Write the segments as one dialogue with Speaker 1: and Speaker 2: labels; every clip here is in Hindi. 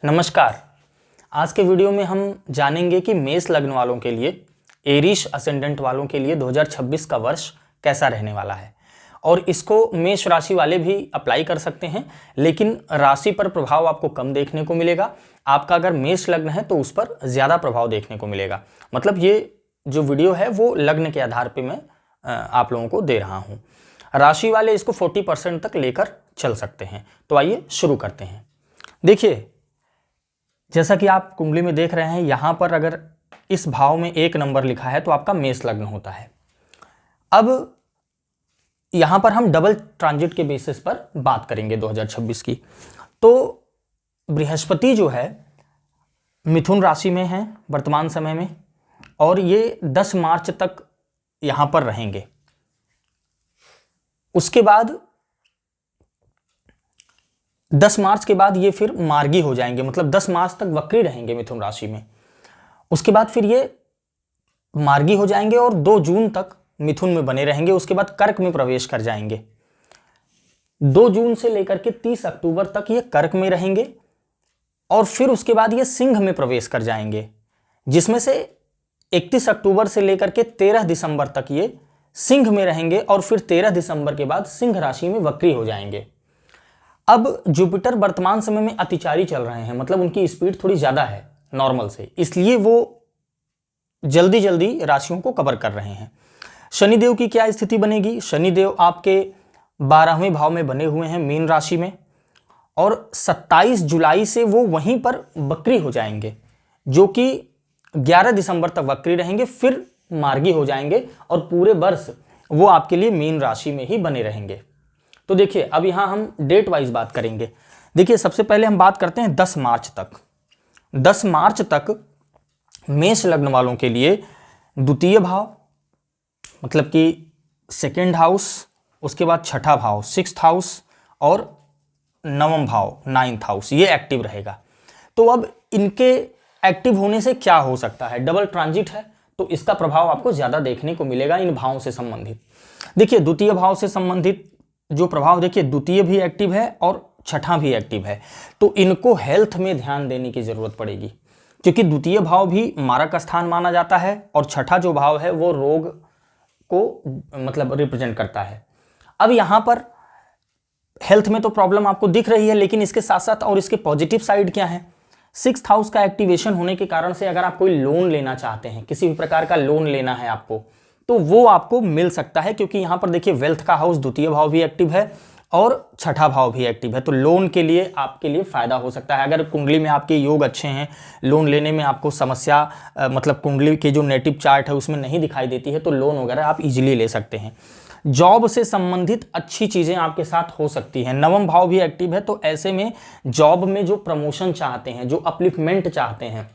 Speaker 1: नमस्कार। आज के वीडियो में हम जानेंगे कि मेष लग्न वालों के लिए, एरीज असेंडेंट वालों के लिए 2026 का वर्ष कैसा रहने वाला है। और इसको मेष राशि वाले भी अप्लाई कर सकते हैं, लेकिन राशि पर प्रभाव आपको कम देखने को मिलेगा। आपका अगर मेष लग्न है तो उस पर ज़्यादा प्रभाव देखने को मिलेगा। मतलब ये जो वीडियो है वो लग्न के आधार पर मैं आप लोगों को दे रहा हूँ। राशि वाले इसको 40% तक लेकर चल सकते हैं। तो आइए शुरू करते हैं। देखिए, जैसा कि आप कुंडली में देख रहे हैं, यहां पर अगर इस भाव में 1 नंबर लिखा है तो आपका मेष लग्न होता है। अब यहां पर हम डबल ट्रांजिट के बेसिस पर बात करेंगे 2026 की। तो बृहस्पति जो है मिथुन राशि में है वर्तमान समय में, और ये 10 मार्च तक यहां पर रहेंगे। उसके बाद 10 मार्च के बाद ये फिर मार्गी हो जाएंगे, मतलब 10 मार्च तक वक्री रहेंगे मिथुन राशि में। उसके बाद फिर ये मार्गी हो जाएंगे और 2 जून तक मिथुन में बने रहेंगे। उसके बाद कर्क में प्रवेश कर जाएंगे। 2 जून से लेकर के 30 अक्टूबर तक ये कर्क में रहेंगे और फिर उसके बाद ये सिंह में प्रवेश कर जाएंगे, जिसमें से 31 अक्टूबर से लेकर के 13 दिसंबर तक ये सिंह में रहेंगे और फिर 13 दिसंबर के बाद सिंह राशि में वक्री हो जाएंगे। अब जुपिटर वर्तमान समय में अतिचारी चल रहे हैं, मतलब उनकी स्पीड थोड़ी ज्यादा है नॉर्मल से, इसलिए वो जल्दी जल्दी राशियों को कवर कर रहे हैं। शनिदेव की क्या स्थिति बनेगी? शनिदेव आपके 12वें भाव में बने हुए हैं मीन राशि में, और 27 जुलाई से वो वहीं पर वक्री हो जाएंगे, जो कि 11 दिसंबर तक वक्री रहेंगे, फिर मार्गी हो जाएंगे और पूरे वर्ष वो आपके लिए मीन राशि में ही बने रहेंगे। तो देखिए, अब यहां हम डेट वाइज बात करेंगे। देखिए, सबसे पहले हम बात करते हैं 10 मार्च तक। 10 मार्च तक मेष लग्न वालों के लिए द्वितीय भाव, मतलब कि सेकेंड हाउस, उसके बाद छठा भाव 6th हाउस, और नवम भाव 9th हाउस, ये एक्टिव रहेगा। तो अब इनके एक्टिव होने से क्या हो सकता है? डबल ट्रांजिट है तो इसका प्रभाव आपको ज्यादा देखने को मिलेगा इन भावों से संबंधित। देखिए, द्वितीय भाव से संबंधित जो प्रभाव, देखिए द्वितीय भी एक्टिव है और छठा भी एक्टिव है, तो इनको हेल्थ में ध्यान देने की जरूरत पड़ेगी, क्योंकि द्वितीय भाव भी मारक स्थान माना जाता है और छठा जो भाव है वो रोग को मतलब रिप्रेजेंट करता है। अब यहां पर हेल्थ में तो प्रॉब्लम आपको दिख रही है, लेकिन इसके साथ साथ और इसके पॉजिटिव साइड क्या है? 6th हाउस का एक्टिवेशन होने के कारण से अगर आप कोई लोन लेना चाहते हैं, किसी भी प्रकार का लोन लेना है आपको, तो वो आपको मिल सकता है, क्योंकि यहां पर देखिए वेल्थ का हाउस द्वितीय भाव भी एक्टिव है और छठा भाव भी एक्टिव है। तो लोन के लिए आपके लिए फायदा हो सकता है। अगर कुंडली में आपके योग अच्छे हैं, लोन लेने में आपको समस्या मतलब कुंडली के जो नेटिव चार्ट है उसमें नहीं दिखाई देती है, तो लोन वगैरह आप इजीली ले सकते हैं। जॉब से संबंधित अच्छी चीजें आपके साथ हो सकती हैं। नवम भाव भी एक्टिव है, तो ऐसे में जॉब में जो प्रमोशन चाहते हैं, जो अपलिफ्टमेंट चाहते हैं,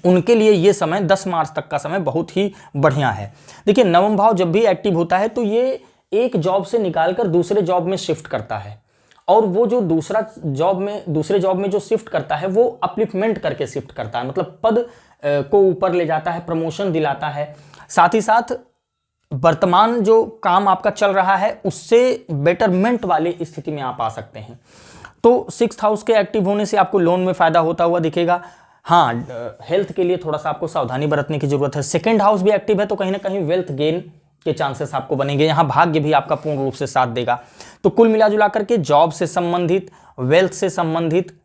Speaker 1: उनके लिए ये समय 10 मार्च तक का समय बहुत ही बढ़िया है। देखिए, नवम भाव जब भी एक्टिव होता है तो ये एक जॉब से निकालकर दूसरे जॉब में शिफ्ट करता है, और वो जो दूसरे जॉब में जो शिफ्ट करता है वो अपलिफ्टमेंट करके शिफ्ट करता है, मतलब पद को ऊपर ले जाता है, प्रमोशन दिलाता है। साथ ही साथ वर्तमान जो काम आपका चल रहा है उससे बेटरमेंट वाली स्थिति में आप आ सकते हैं। तो 6th हाउस के एक्टिव होने से आपको लोन में फायदा होता हुआ दिखेगा। हाँ, हेल्थ के लिए थोड़ा सा आपको सावधानी बरतने की जरूरत है। सेकेंड हाउस भी एक्टिव है, तो कहीं ना कहीं वेल्थ गेन के चांसेस आपको बनेंगे। यहाँ भाग्य भी आपका पूर्ण रूप से साथ देगा। तो कुल मिलाजुला करके जॉब से संबंधित, वेल्थ से संबंधित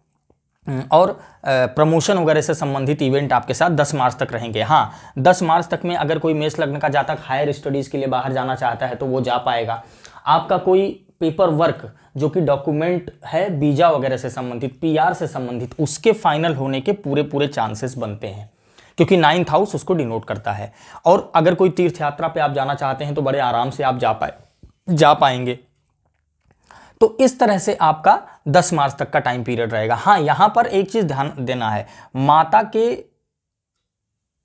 Speaker 1: और प्रमोशन वगैरह से संबंधित इवेंट आपके साथ 10 मार्च तक रहेंगे। हाँ, 10 मार्च तक में अगर कोई मेष लग्न का जातक हायर स्टडीज के लिए बाहर जाना चाहता है तो वो जा पाएगा। आपका कोई पेपर वर्क जो कि डॉक्यूमेंट है, वीजा वगैरह से संबंधित, पीआर से संबंधित, उसके फाइनल होने के पूरे चांसेस बनते हैं, क्योंकि 9th हाउस उसको डिनोट करता है। और अगर कोई तीर्थ यात्रा पे आप जाना चाहते हैं तो बड़े आराम से आप जा पाएंगे। तो इस तरह से आपका 10 मार्च तक का टाइम पीरियड रहेगा। हाँ, यहां पर एक चीज ध्यान देना है, माता के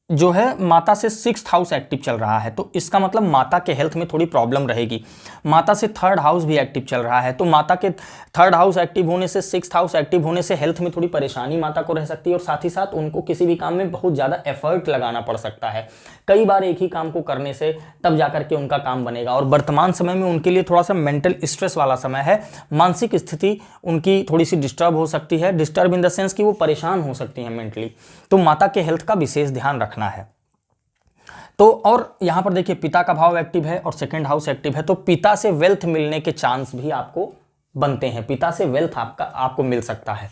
Speaker 1: जो है माता से 6th हाउस एक्टिव चल रहा है, तो इसका मतलब माता के हेल्थ में थोड़ी प्रॉब्लम रहेगी। माता से 3rd हाउस भी एक्टिव चल रहा है, तो माता के 3rd हाउस एक्टिव होने से 6th हाउस एक्टिव होने से हेल्थ में थोड़ी परेशानी माता को रह सकती है, और साथ ही साथ उनको किसी भी काम में बहुत ज़्यादा एफर्ट लगाना पड़ सकता है। कई बार एक ही काम को करने से तब जाकर के उनका काम बनेगा, और वर्तमान समय में उनके लिए थोड़ा सा मेंटल स्ट्रेस वाला समय है। मानसिक स्थिति उनकी थोड़ी सी डिस्टर्ब हो सकती है, डिस्टर्ब इन द सेंस कि वो परेशान हो सकती हैं मेंटली, तो माता के हेल्थ का विशेष ध्यान रखना है। तो और यहाँ पर देखिए पिता का भाव एक्टिव है और 2nd हाउस एक्टिव है, तो पिता से वेल्थ मिलने के चांस भी आपको बनते हैं, पिता से वेल्थ आपको मिल सकता है।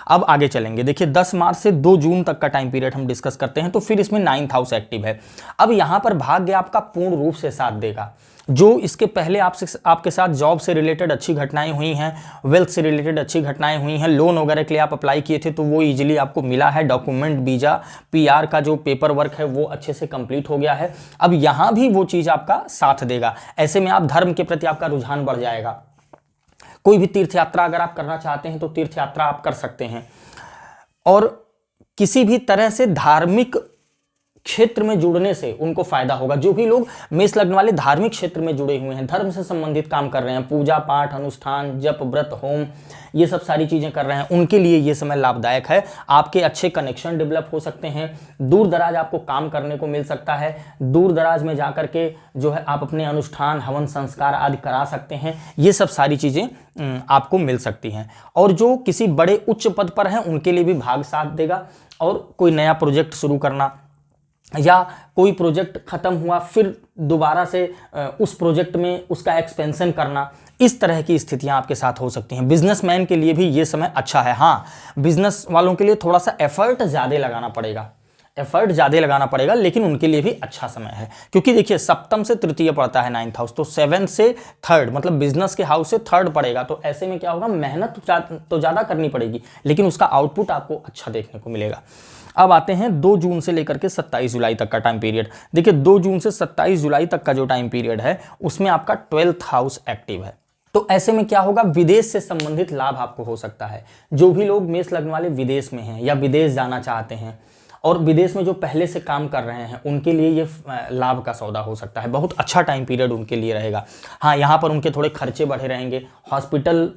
Speaker 1: अब आगे चलेंगे, देखिए 10 मार्च से 2 जून तक का टाइम पीरियड हम डिस्कस करते हैं, तो फिर इसमें 9th हाउस एक्टिव है। अब यहाँ पर भाग्य आपका पूर्ण रूप से साथ देगा। जो इसके पहले आपके साथ जॉब से रिलेटेड अच्छी घटनाएं हुई हैं, वेल्थ से रिलेटेड अच्छी घटनाएं हुई हैं, लोन वगैरह के लिए आप अप्लाई किए थे तो वो इजीली आपको मिला है, डॉक्यूमेंट, वीजा, पीआर का जो पेपर वर्क है वो अच्छे से कंप्लीट हो गया है। अब यहाँ भी वो चीज़ आपका साथ देगा। ऐसे में आप धर्म के प्रति आपका रुझान बढ़ जाएगा। कोई भी तीर्थ यात्रा अगर आप करना चाहते हैं तो तीर्थ यात्रा आप कर सकते हैं, और किसी भी तरह से धार्मिक क्षेत्र में जुड़ने से उनको फायदा होगा। जो भी लोग मेष लग्न वाले धार्मिक क्षेत्र में जुड़े हुए हैं, धर्म से संबंधित काम कर रहे हैं, पूजा पाठ, अनुष्ठान, जप, व्रत, होम, ये सब सारी चीजें कर रहे हैं, उनके लिए ये समय लाभदायक है। आपके अच्छे कनेक्शन डेवलप हो सकते हैं, दूर दराज आपको काम करने को मिल सकता है, दूर दराज में जाकर के जो है आप अपने अनुष्ठान, हवन, संस्कार आदि करा सकते हैं। ये सब सारी चीजें आपको मिल सकती हैं। और जो किसी बड़े उच्च पद पर हैं उनके लिए भी भाग साथ देगा, और कोई नया प्रोजेक्ट शुरू करना या कोई प्रोजेक्ट खत्म हुआ फिर दोबारा से उस प्रोजेक्ट में उसका एक्सपेंशन करना, इस तरह की स्थितियां आपके साथ हो सकती हैं। बिजनेसमैन के लिए भी ये समय अच्छा है। हाँ, बिजनेस वालों के लिए थोड़ा सा एफर्ट ज़्यादा लगाना पड़ेगा, लेकिन उनके लिए भी अच्छा समय है, क्योंकि देखिए सप्तम से तृतीय पड़ता है 9th हाउस, तो 7 से 3rd मतलब बिजनेस के हाउस से 3rd पड़ेगा। तो ऐसे में क्या होगा, मेहनत तो ज़्यादा करनी पड़ेगी, लेकिन उसका आउटपुट आपको अच्छा देखने को मिलेगा। अब आते हैं 2 जून से लेकर के 27 जुलाई तक का टाइम पीरियड। देखिए 2 जून से 27 जुलाई तक का जो टाइम पीरियड है उसमें आपका 12th हाउस एक्टिव है। तो ऐसे में क्या होगा, विदेश से संबंधित लाभ आपको हो सकता है। जो भी लोग मेष लग्न वाले विदेश में हैं या विदेश जाना चाहते हैं और विदेश में जो पहले से काम कर रहे हैं उनके लिए ये लाभ का सौदा हो सकता है। बहुत अच्छा टाइम पीरियड उनके लिए रहेगा। हाँ, यहाँ पर उनके थोड़े खर्चे बढ़े रहेंगे, हॉस्पिटल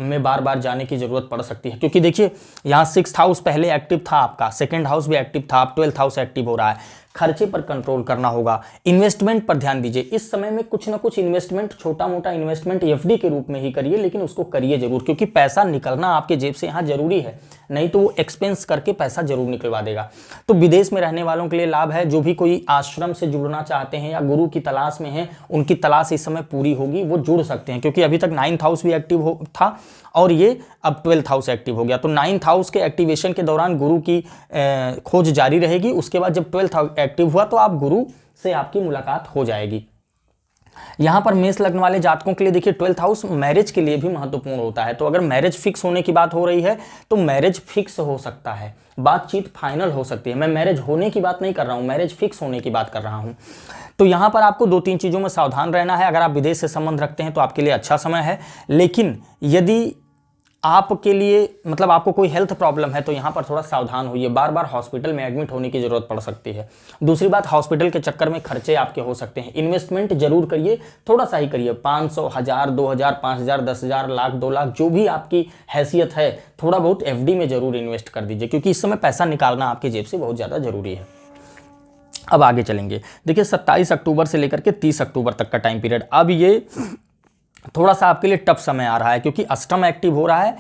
Speaker 1: में बार बार जाने की ज़रूरत पड़ सकती है, क्योंकि देखिए यहाँ 6th हाउस पहले एक्टिव था आपका, 2nd हाउस भी एक्टिव था, अब 12th हाउस एक्टिव हो रहा है। खर्चे पर कंट्रोल करना होगा, इन्वेस्टमेंट पर ध्यान दीजिए। इस समय में कुछ ना कुछ इन्वेस्टमेंट, छोटा मोटा इन्वेस्टमेंट एफडी के रूप में ही करिए, लेकिन उसको करिए जरूर, क्योंकि पैसा निकलना आपके जेब से यहाँ जरूरी है, नहीं तो वो एक्सपेंस करके पैसा जरूर निकलवा देगा। तो विदेश में रहने वालों के लिए लाभ है। जो भी कोई आश्रम से जुड़ना चाहते हैं या गुरु की तलाश में हैं, उनकी तलाश इस समय पूरी होगी, वो जुड़ सकते हैं, क्योंकि अभी तक 9th हाउस भी एक्टिव था और ये अब 12th हाउस एक्टिव हो गया। तो 9th हाउस के एक्टिवेशन के दौरान गुरु की खोज जारी रहेगी। उसके बाद जब 12th हाउस एक्टिव हुआ तो आप गुरु से आपकी मुलाकात हो जाएगी। यहाँ पर मेष लग्न वाले जातकों के लिए देखिए 12th हाउस मैरिज के लिए भी महत्वपूर्ण होता है। तो अगर मैरिज फिक्स होने की बात हो रही है तो मैरिज फिक्स हो सकता है, बातचीत फाइनल हो सकती है। मैं मैरिज होने की बात नहीं कर रहा हूँ, मैरिज फिक्स होने की बात कर रहा हूँ। तो यहाँ पर आपको 2-3 चीज़ों में सावधान रहना है। अगर आप विदेश से संबंध रखते हैं तो आपके लिए अच्छा समय है, लेकिन यदि आपके लिए मतलब आपको कोई हेल्थ प्रॉब्लम है तो यहाँ पर थोड़ा सावधान होइए, बार बार हॉस्पिटल में एडमिट होने की ज़रूरत पड़ सकती है। दूसरी बात, हॉस्पिटल के चक्कर में खर्चे आपके हो सकते हैं। इन्वेस्टमेंट जरूर करिए, थोड़ा सा ही करिए, 500, 1000, 2000, 5000, 10,000, लाख, 2 लाख, जो भी आपकी हैसियत है, थोड़ा बहुत एफडी में जरूर इन्वेस्ट कर दीजिए, क्योंकि इस समय पैसा निकालना आपकी जेब से बहुत ज़्यादा जरूरी है। अब आगे चलेंगे, देखिए 27 अक्टूबर से लेकर के 30 अक्टूबर तक का टाइम पीरियड। अब ये थोड़ा सा आपके लिए टफ समय आ रहा है, क्योंकि अष्टम एक्टिव हो रहा है,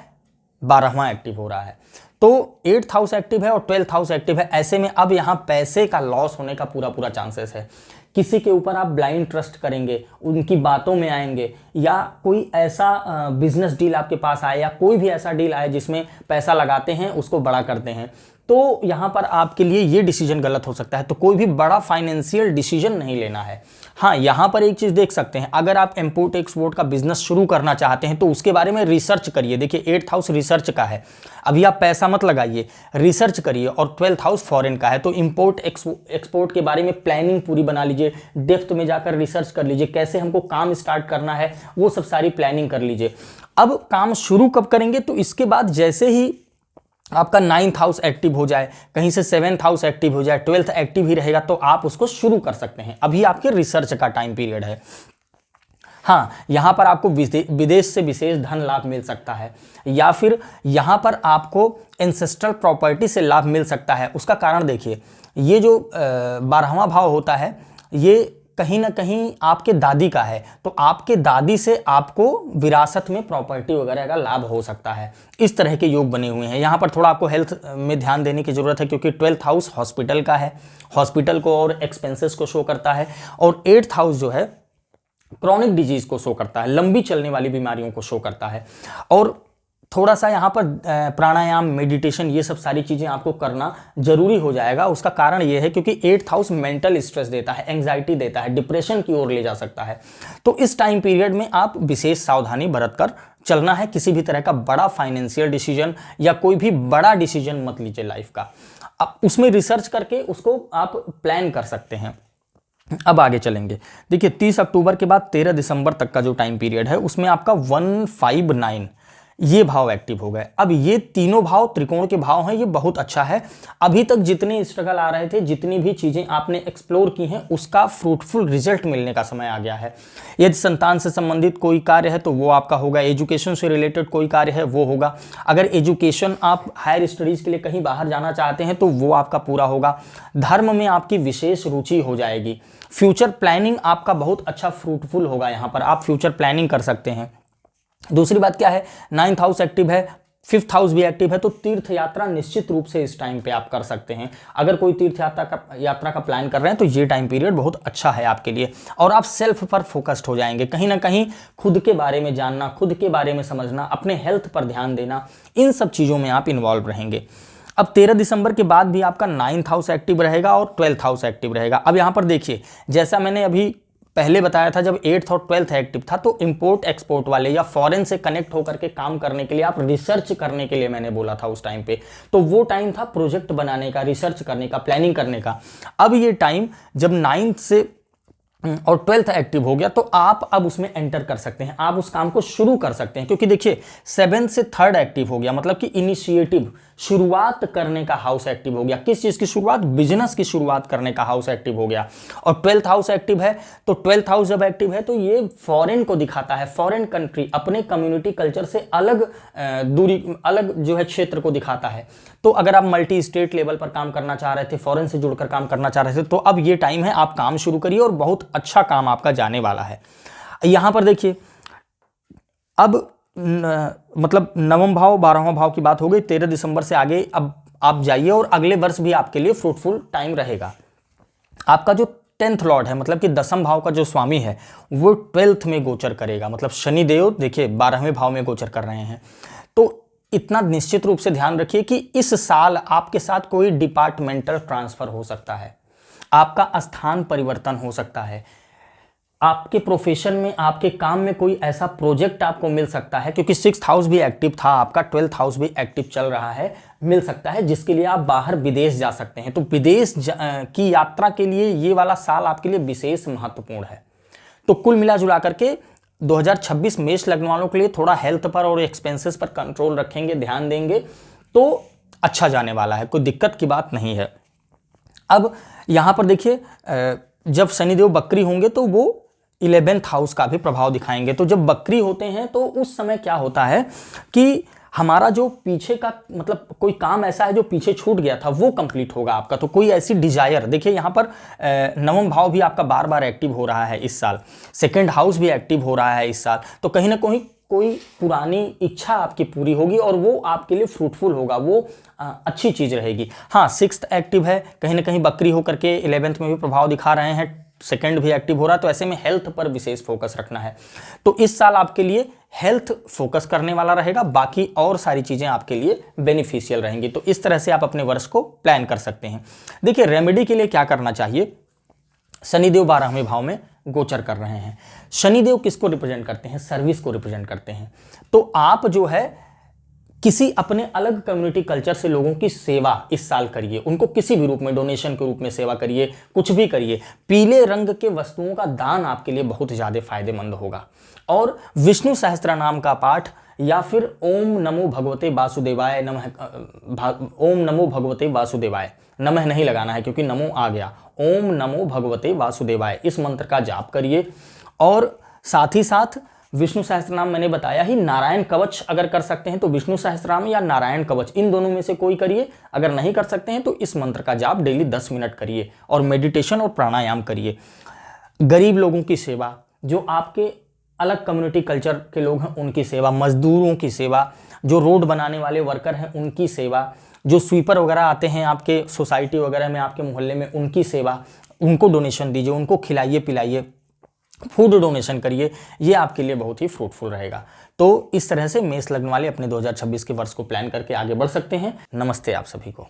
Speaker 1: 12वां एक्टिव हो रहा है, तो 8th हाउस एक्टिव है और 12th हाउस एक्टिव है। ऐसे में अब यहाँ पैसे का लॉस होने का पूरा चांसेस है। किसी के ऊपर आप ब्लाइंड ट्रस्ट करेंगे, उनकी बातों में आएंगे, या कोई ऐसा बिजनेस डील आपके पास आए या कोई भी ऐसा डील आए जिसमें पैसा लगाते हैं उसको बड़ा करते हैं, तो यहाँ पर आपके लिए ये डिसीजन गलत हो सकता है। तो कोई भी बड़ा फाइनेंशियल डिसीजन नहीं लेना है। हाँ, यहाँ पर एक चीज़ देख सकते हैं, अगर आप इंपोर्ट एक्सपोर्ट का बिजनेस शुरू करना चाहते हैं तो उसके बारे में रिसर्च करिए। देखिए 8th हाउस रिसर्च का है, अभी आप पैसा मत लगाइए, रिसर्च करिए। और 12th हाउस फॉरेन का है, तो इंपोर्ट एक्सपोर्ट के बारे में प्लानिंग पूरी बना लीजिए, डेप्थ में जाकर रिसर्च कर लीजिए, कैसे हमको काम स्टार्ट करना है वो सब सारी प्लानिंग कर लीजिए। अब काम शुरू कब करेंगे, तो इसके बाद जैसे ही आपका 9th हाउस एक्टिव हो जाए, कहीं से 7th हाउस एक्टिव हो जाए, 12th एक्टिव ही रहेगा, तो आप उसको शुरू कर सकते हैं। अभी आपके रिसर्च का टाइम पीरियड है। हाँ, यहाँ पर आपको विदेश से विशेष धन लाभ मिल सकता है, या फिर यहाँ पर आपको एंसेस्ट्रल प्रॉपर्टी से लाभ मिल सकता है। उसका कारण देखिए, ये जो 12वां भाव होता है, ये कहीं ना कहीं आपके दादी का है, तो आपके दादी से आपको विरासत में प्रॉपर्टी वगैरह का लाभ हो सकता है। इस तरह के योग बने हुए हैं। यहाँ पर थोड़ा आपको हेल्थ में ध्यान देने की जरूरत है, क्योंकि 12th हाउस हॉस्पिटल का है, हॉस्पिटल को और एक्सपेंसेस को शो करता है, और 8th हाउस जो है क्रॉनिक डिजीज को शो करता है, लंबी चलने वाली बीमारियों को शो करता है। और थोड़ा सा यहाँ पर प्राणायाम, मेडिटेशन, ये सब सारी चीज़ें आपको करना जरूरी हो जाएगा। उसका कारण ये है क्योंकि 8th हाउस मेंटल स्ट्रेस देता है, एंग्जाइटी देता है, डिप्रेशन की ओर ले जा सकता है। तो इस टाइम पीरियड में आप विशेष सावधानी बरत कर चलना है। किसी भी तरह का बड़ा फाइनेंशियल डिसीजन या कोई भी बड़ा डिसीजन मत लीजिए लाइफ का। अब उसमें रिसर्च करके उसको आप प्लान कर सकते हैं। अब आगे चलेंगे। देखिए 30 अक्टूबर के बाद 13 दिसंबर तक का जो टाइम पीरियड है, उसमें आपका 159 ये भाव एक्टिव हो गए। अब ये तीनों भाव त्रिकोण के भाव हैं, ये बहुत अच्छा है। अभी तक जितने स्ट्रगल आ रहे थे, जितनी भी चीजें आपने एक्सप्लोर की हैं, उसका फ्रूटफुल रिजल्ट मिलने का समय आ गया है। यदि संतान से संबंधित कोई कार्य है तो वो आपका होगा, एजुकेशन से रिलेटेड कोई कार्य है वो होगा। अगर एजुकेशन आप हायर स्टडीज के लिए कहीं बाहर जाना चाहते हैं तो वो आपका पूरा होगा। धर्म में आपकी विशेष रुचि हो जाएगी। फ्यूचर प्लानिंग आपका बहुत अच्छा फ्रूटफुल होगा। यहाँ पर आप फ्यूचर प्लानिंग कर सकते हैं। दूसरी बात क्या है, 9th हाउस एक्टिव है, 5th हाउस भी एक्टिव है, तो तीर्थ यात्रा निश्चित रूप से इस टाइम पे आप कर सकते हैं। अगर कोई तीर्थ यात्रा का प्लान कर रहे हैं तो ये टाइम पीरियड बहुत अच्छा है आपके लिए, और आप सेल्फ पर फोकस्ड हो जाएंगे। कहीं ना कहीं खुद के बारे में जानना, खुद के बारे में समझना, अपने हेल्थ पर ध्यान देना, इन सब चीज़ों में आप इन्वॉल्व रहेंगे। अब 13 दिसंबर के बाद भी आपका 9th हाउस एक्टिव रहेगा और 12th हाउस एक्टिव रहेगा। अब यहाँ पर देखिए, जैसा मैंने अभी पहले बताया था, जब 8th और 12th एक्टिव था तो इंपोर्ट एक्सपोर्ट वाले या फॉरेन से कनेक्ट होकर के काम करने के लिए, आप रिसर्च करने के लिए मैंने बोला था उस टाइम पे, तो वो टाइम था प्रोजेक्ट बनाने का, रिसर्च करने का, प्लानिंग करने का। अब ये टाइम जब 9th से और 12th एक्टिव हो गया तो आप अब उसमें एंटर कर सकते हैं, आप उस काम को शुरू कर सकते हैं। क्योंकि देखिए 7th से 3rd एक्टिव हो गया, मतलब कि इनिशिएटिव, शुरुआत करने का हाउस एक्टिव हो गया। किस चीज की शुरुआत? बिजनेस की शुरुआत करने का हाउस एक्टिव हो गया। और 12th हाउस एक्टिव है, तो 12th हाउस जब एक्टिव है तो ये फॉरेन को दिखाता है, फॉरेन कंट्री, अपने कम्युनिटी कल्चर से अलग दूरी, अलग जो है क्षेत्र को दिखाता है। तो अगर आप मल्टी स्टेट लेवल पर काम करना चाह रहे थे, फॉरेन से जुड़कर काम करना चाह रहे थे, तो अब ये टाइम है, आप काम शुरू करिए और बहुत अच्छा काम आपका जाने वाला है। यहां पर देखिए, अब मतलब 9वां भाव 12वां भाव की बात हो गई। 13 दिसंबर से आगे अब आप जाइए और अगले वर्ष भी आपके लिए फ्रूटफुल टाइम रहेगा। आपका जो 10th लॉर्ड है, मतलब कि 10वें भाव का जो स्वामी है, वो 12th में गोचर करेगा। मतलब शनिदेव देखिए 12वें भाव में गोचर कर रहे हैं। तो इतना निश्चित रूप से ध्यान रखिए कि इस साल आपके साथ कोई डिपार्टमेंटल ट्रांसफर हो सकता है, आपका स्थान परिवर्तन हो सकता है, आपके प्रोफेशन में, आपके काम में कोई ऐसा प्रोजेक्ट आपको मिल सकता है, क्योंकि 6th हाउस भी एक्टिव था आपका, 12th हाउस भी एक्टिव चल रहा है, मिल सकता है, जिसके लिए आप बाहर विदेश जा सकते हैं। तो विदेश की यात्रा के लिए ये वाला साल आपके लिए विशेष महत्वपूर्ण है। तो कुल मिला जुला करके 2026 मेष लग्न वालों के लिए थोड़ा हेल्थ पर और एक्सपेंसेस पर कंट्रोल रखेंगे, ध्यान देंगे तो अच्छा जाने वाला है, कोई दिक्कत की बात नहीं है। अब यहां पर देखिए, जब शनिदेव बकरी होंगे तो वो 11th हाउस का भी प्रभाव दिखाएंगे। तो जब बकरी होते हैं तो उस समय क्या होता है कि हमारा जो पीछे का, मतलब कोई काम ऐसा है जो पीछे छूट गया था, वो कंप्लीट होगा आपका। तो कोई ऐसी डिजायर, देखिए यहाँ पर 9वां भाव भी आपका बार बार एक्टिव हो रहा है इस साल, 2nd हाउस भी एक्टिव हो रहा है इस साल। तो कहीं ना कहीं कोई पुरानी इच्छा आपकी पूरी होगी और वो आपके लिए फ्रूटफुल होगा, वो अच्छी चीज रहेगी। हाँ, 6th एक्टिव है, कहीं ना कहीं बकरी होकर के 11th में भी प्रभाव दिखा रहे हैं, 2nd भी एक्टिव हो रहा है, तो ऐसे में हेल्थ पर विशेष फोकस रखना है। तो इस साल आपके लिए हेल्थ फोकस करने वाला रहेगा, बाकी और सारी चीजें आपके लिए बेनिफिशियल रहेंगी। तो इस तरह से आप अपने वर्ष को प्लान कर सकते हैं। देखिए रेमेडी के लिए क्या करना चाहिए, शनिदेव 12वें भाव में गोचर कर रहे हैं। शनिदेव किसको रिप्रेजेंट करते हैं? सर्विस को रिप्रेजेंट करते हैं। तो आप जो है किसी अपने अलग कम्युनिटी कल्चर से लोगों की सेवा इस साल करिए, उनको किसी भी रूप में, डोनेशन के रूप में सेवा करिए, कुछ भी करिए। पीले रंग के वस्तुओं का दान आपके लिए बहुत ज्यादा फायदेमंद होगा। और विष्णु सहस्त्र नाम का पाठ या फिर ओम नमो भगवते वासुदेवाय नमः, ओम नमो भगवते वासुदेवाय, नमः नहीं लगाना है क्योंकि नमो आ गया। ओम नमो भगवते वासुदेवाय, इस मंत्र का जाप करिए। और साथ ही साथ विष्णु सहस्त्रनाम मैंने बताया ही, नारायण कवच अगर कर सकते हैं तो विष्णु सहस्त्रनाम या नारायण कवच, इन दोनों में से कोई करिए। अगर नहीं कर सकते हैं तो इस मंत्र का जाप डेली 10 मिनट करिए और मेडिटेशन और प्राणायाम करिए। गरीब लोगों की सेवा, जो आपके अलग कम्युनिटी कल्चर के लोग हैं उनकी सेवा, मजदूरों की सेवा, जो रोड बनाने वाले वर्कर हैं उनकी सेवा, जो स्वीपर वगैरह आते हैं आपके सोसाइटी वगैरह में, आपके मोहल्ले में, उनकी सेवा, उनको डोनेशन दीजिए, उनको खिलाइए पिलाइए, फूड डोनेशन करिए। ये आपके लिए बहुत ही फ्रूटफुल रहेगा। तो इस तरह से मेष लग्न वाले अपने 2026 के वर्ष को प्लान करके आगे बढ़ सकते हैं। नमस्ते आप सभी को।